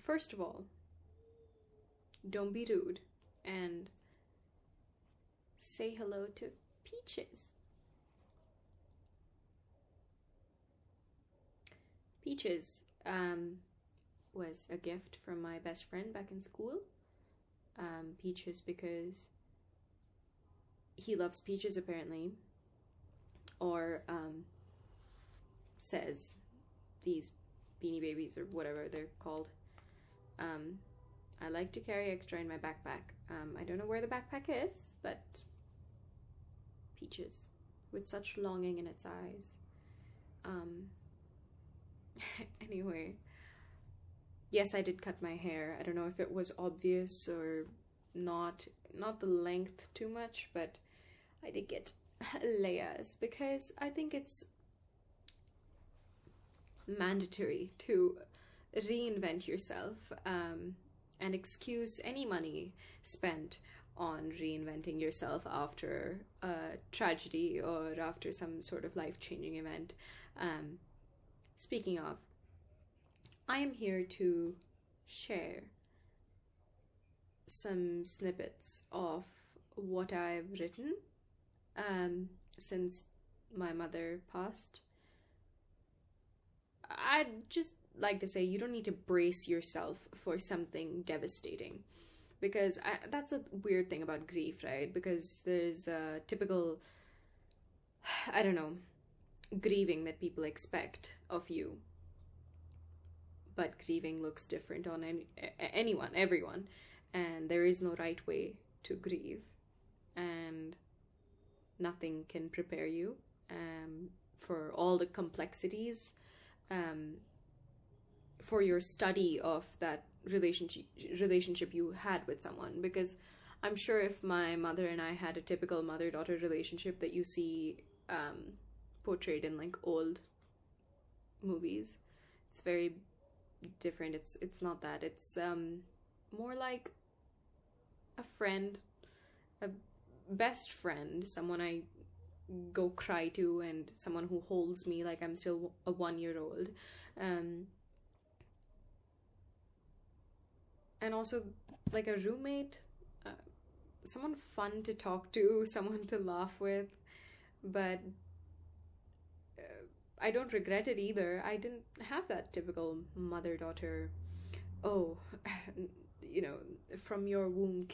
first of all, don't be rude and say hello to Peaches. Peaches was a gift from my best friend back in school. Peaches because he loves peaches apparently, or says these beanie babies or whatever they're called. I like to carry extra in my backpack. I don't know where the backpack is, but Peaches, with such longing in its eyes. Anyway, yes, I did cut my hair. I don't know if it was obvious or not the length too much, but I did get layers because I think it's mandatory to reinvent yourself, and excuse any money spent on reinventing yourself after a tragedy or after some sort of life-changing event. Speaking of, I am here to share some snippets of what I've written since my mother passed. I'd just like to say you don't need to brace yourself for something devastating, because that's a weird thing about grief, right? Because there's a typical, I don't know, grieving that people expect of you, but grieving looks different on everyone, and there is no right way to grieve, and nothing can prepare you for all the complexities, for your study of that relationship you had with someone. Because I'm sure if my mother and I had a typical mother-daughter relationship that you see portrayed in like old movies, it's very different. It's not that. It's more like a friend, a best friend, someone I go cry to, and someone who holds me like I'm still a 1-year-old. And also like a roommate, someone fun to talk to, someone to laugh with. But I don't regret it either. I didn't have that typical mother-daughter, oh, you know, from your womb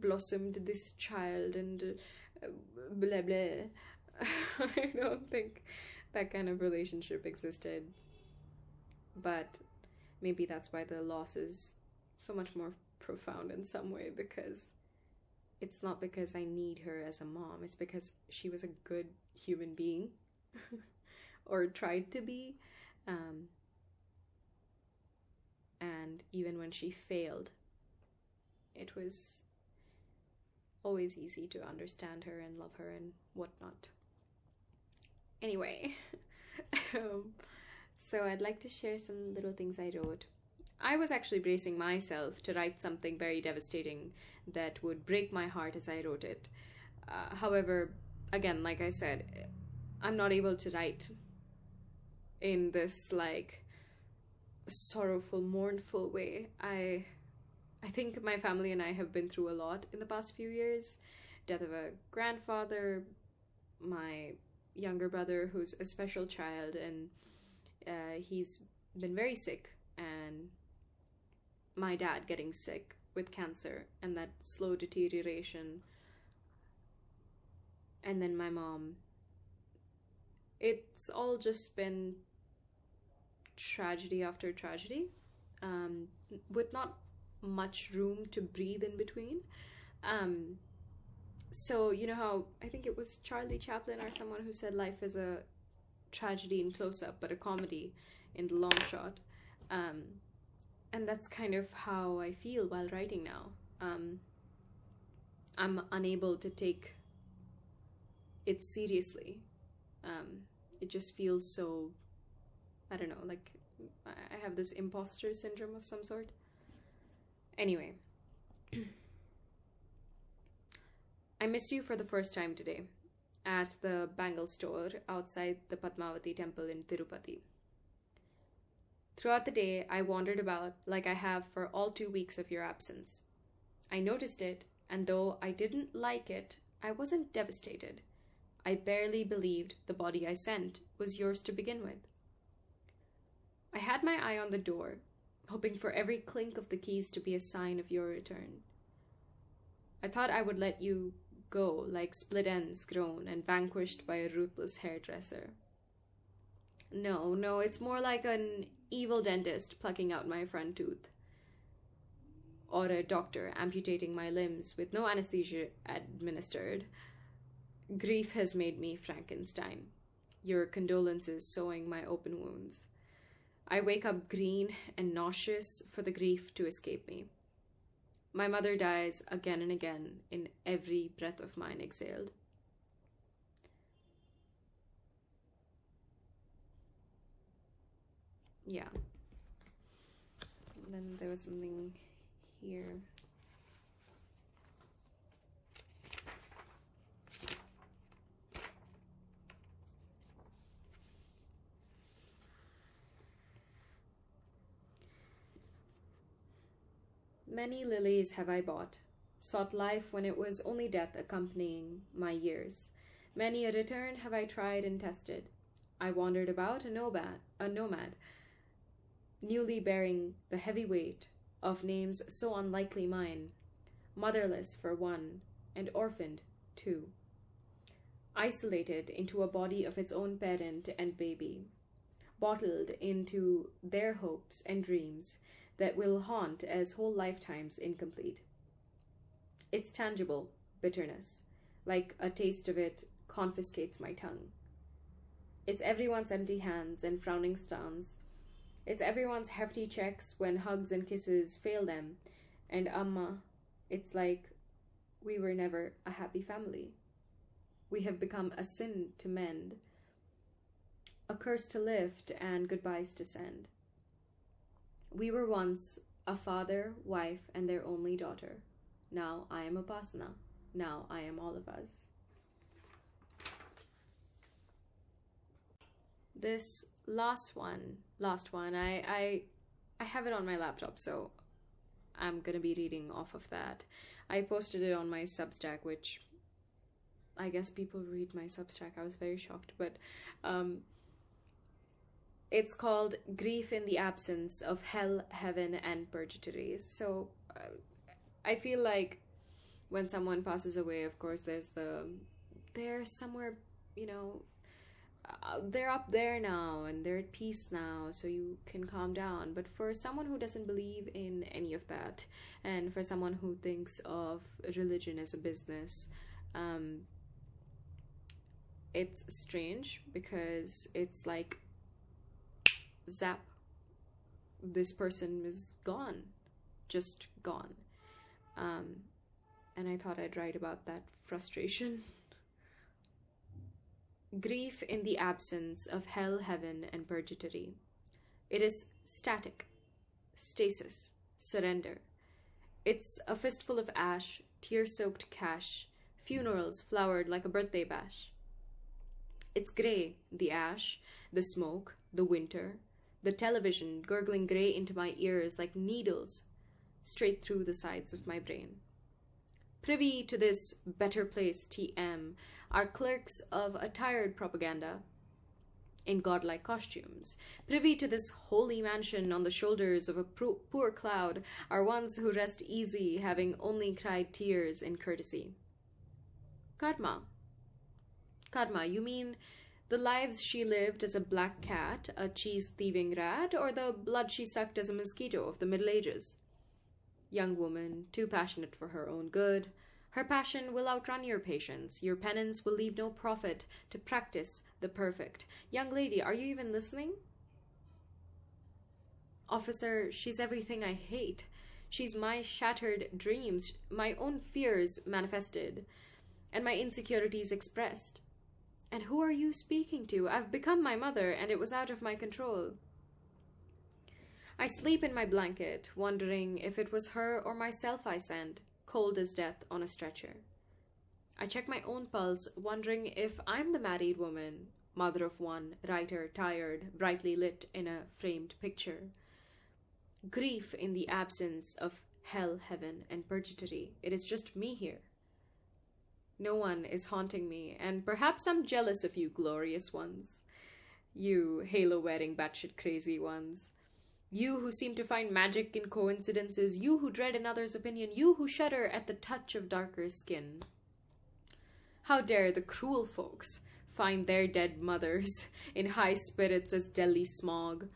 blossomed this child, and blah blah. I don't think that kind of relationship existed. But maybe that's why the loss is so much more profound in some way, because it's not because I need her as a mom, it's because she was a good human being or tried to be, and even when she failed, it was always easy to understand her and love her and whatnot. Anyway, so I'd like to share some little things I wrote. I was actually bracing myself to write something very devastating that would break my heart as I wrote it. However, again, like I said, I'm not able to write in this like sorrowful, mournful way. I think my family and I have been through a lot in the past few years. Death of a grandfather, my younger brother who's a special child, and he's been very sick, and my dad getting sick with cancer and that slow deterioration, and then my mom. It's all just been tragedy after tragedy, with not much room to breathe in between. So you know how I think it was Charlie Chaplin or someone who said life is a tragedy in close-up but a comedy in the long shot. And that's kind of how I feel while writing now. I'm unable to take it seriously. It just feels so, I don't know, like I have this imposter syndrome of some sort. Anyway, I missed you for the first time today at the bangle store outside the Padmavati temple in Tirupati. Throughout the day, I wandered about like I have for all 2 weeks of your absence. I noticed it, and though I didn't like it, I wasn't devastated. I barely believed the body I sent was yours to begin with. I had my eye on the door, hoping for every clink of the keys to be a sign of your return. I thought I would let you go like split ends grown and vanquished by a ruthless hairdresser. No, no, it's more like an evil dentist plucking out my front tooth, or a doctor amputating my limbs with no anesthesia administered. Grief has made me Frankenstein, your condolences sewing my open wounds. I wake up green and nauseous for the grief to escape me. My mother dies again and again in every breath of mine exhaled. Yeah. And then there was something here. Many lilies have I bought, sought life when it was only death accompanying my years. Many a return have I tried and tested. I wandered about a nomad, newly bearing the heavy weight of names so unlikely mine, motherless for one, and orphaned two, isolated into a body of its own parent and baby, bottled into their hopes and dreams that will haunt as whole lifetimes incomplete. Its tangible bitterness, like a taste of it, confiscates my tongue. It's everyone's empty hands and frowning stance. It's everyone's hefty checks when hugs and kisses fail them. And Amma, it's like we were never a happy family. We have become a sin to mend, a curse to lift, and goodbyes to send. We were once a father, wife, and their only daughter. Now I am Upasana. Now I am all of us. This last one, I have it on my laptop, so I'm gonna be reading off of that. I posted it on my Substack, which I guess people read my Substack. I was very shocked, but it's called Grief in the Absence of Hell, Heaven, and Purgatory. So I feel like when someone passes away, of course, they're somewhere, they're up there now and they're at peace now, so you can calm down. But for someone who doesn't believe in any of that, and for someone who thinks of religion as a business, it's strange because it's like, zap, this person is gone, just gone. And I thought I'd write about that frustration. Grief in the absence of hell, heaven, and purgatory. It is static, stasis, surrender. It's a fistful of ash, tear-soaked cash, funerals flowered like a birthday bash. It's grey, the ash, the smoke, the winter, the television gurgling grey into my ears like needles straight through the sides of my brain. Privy to this better place TM are clerks of a tired propaganda in godlike costumes. Privy to this holy mansion on the shoulders of a poor cloud are ones who rest easy, having only cried tears in courtesy. Karma. Karma, you mean the lives she lived as a black cat, a cheese-thieving rat, or the blood she sucked as a mosquito of the Middle Ages? Young woman, too passionate for her own good. Her passion will outrun your patience. Your penance will leave no profit to practice the perfect. Young lady, are you even listening? Officer, she's everything I hate. She's my shattered dreams, my own fears manifested, and my insecurities expressed. And who are you speaking to? I've become my mother, and it was out of my control. I sleep in my blanket, wondering if it was her or myself I sent, cold as death on a stretcher. I check my own pulse, wondering if I'm the married woman mother of one, writer, tired, brightly lit in a framed picture. Grief in the absence of hell, heaven, and purgatory. It is just me here. No one is haunting me, and perhaps I'm jealous of you glorious ones. You halo-wearing batshit crazy ones. You who seem to find magic in coincidences. You who dread another's opinion. You who shudder at the touch of darker skin. How dare the cruel folks find their dead mothers in high spirits as Delhi smog?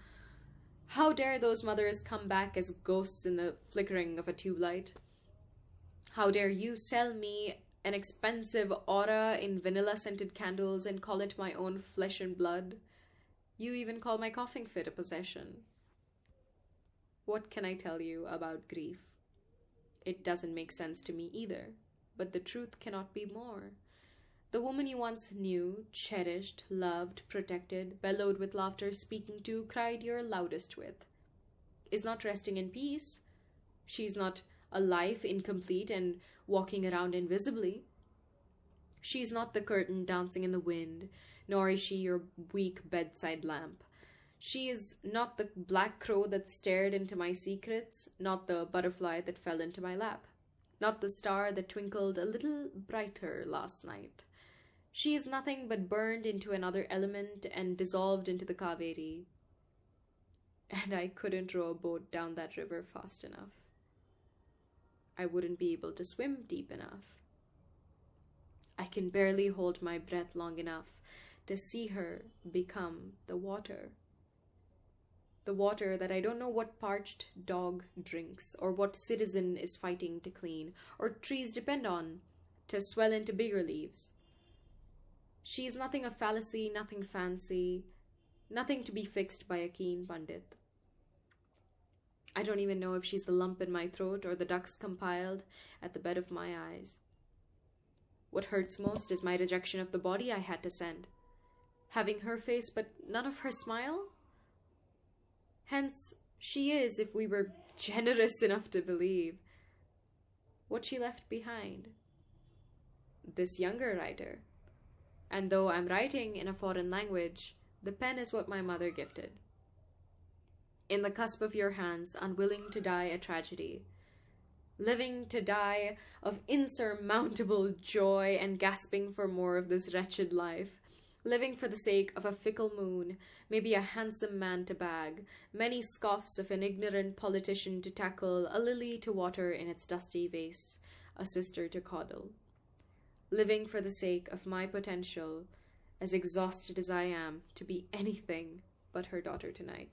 How dare those mothers come back as ghosts in the flickering of a tube light? How dare you sell me an expensive aura in vanilla-scented candles and call it my own flesh and blood? You even call my coughing fit a possession. What can I tell you about grief? It doesn't make sense to me either, but the truth cannot be more. The woman you once knew, cherished, loved, protected, bellowed with laughter, speaking to, cried your loudest with, is not resting in peace. She's not alive, incomplete, and walking around invisibly. She's not the curtain dancing in the wind, nor is she your weak bedside lamp. She is not the black crow that stared into my secrets, not the butterfly that fell into my lap, not the star that twinkled a little brighter last night. She is nothing but burned into another element and dissolved into the Kaveri. And I couldn't row a boat down that river fast enough. I wouldn't be able to swim deep enough. I can barely hold my breath long enough to see her become the water. The water that I don't know what parched dog drinks, or what citizen is fighting to clean, or trees depend on to swell into bigger leaves. She is nothing of fallacy, nothing fancy, nothing to be fixed by a keen pundit. I don't even know if she's the lump in my throat or the ducks compiled at the bed of my eyes. What hurts most is my rejection of the body I had to send. Having her face but none of her smile? Hence, she is, if we were generous enough to believe, what she left behind. This younger writer. And though I'm writing in a foreign language, the pen is what my mother gifted. In the cusp of your hands, unwilling to die a tragedy, living to die of insurmountable joy and gasping for more of this wretched life, living for the sake of a fickle moon, maybe a handsome man to bag, many scoffs of an ignorant politician to tackle, a lily to water in its dusty vase, a sister to coddle. Living for the sake of my potential, as exhausted as I am to be anything but her daughter tonight.